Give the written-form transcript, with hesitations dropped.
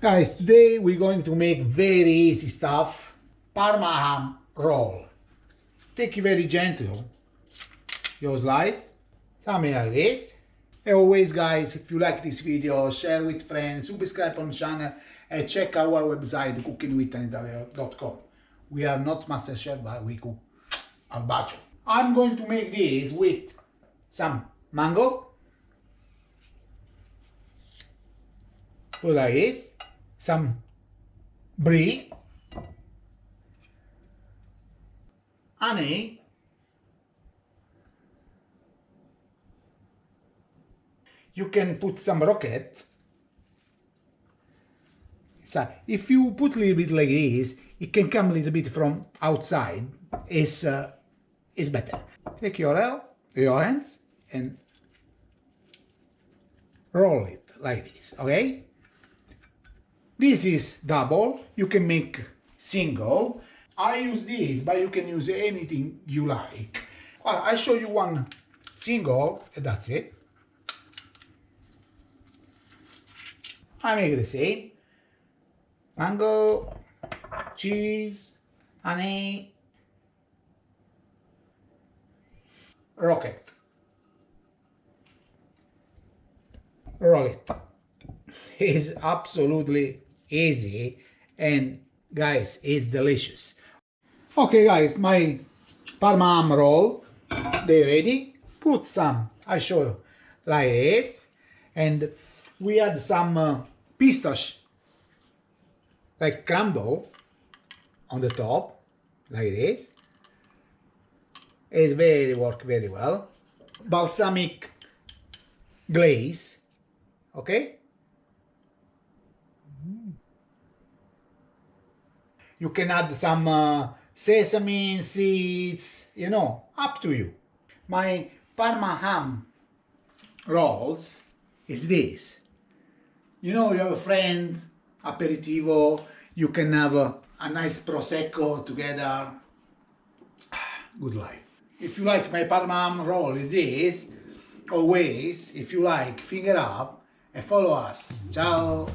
Guys, today we're going to make very easy stuff. Parma ham roll. Take it very gentle. Your slice. Something like this. As always guys, if you like this video, share with friends, subscribe on the channel and check our website cookingwithanitalia.com. We are not master chef, but we cook al bacio. I'm going to make this with some mango. Like this. Some Brie, honey, you can put some rocket. So if you put a little bit like this, it can come a little bit from outside. Is better. Take your hands and roll it like this. Okay. This is double, you can make single. I use this, but you can use anything you like. Well, I show you one single, and that's it. I make the same. Mango, cheese, honey, rocket. Roll it. It's absolutely easy and guys, it's delicious. Okay guys, my Parma ham roll, they're ready. Put some, I show you, like this, and we add some pistache, like crumble on the top, like this. It's work very well. Balsamic glaze, okay. You can add some sesame seeds, you know, up to you. My Parma ham rolls is this. You know, you have a friend, aperitivo, you can have a nice prosecco together. Good life. If you like my Parma ham roll is this, always, if you like, finger up and follow us. Ciao!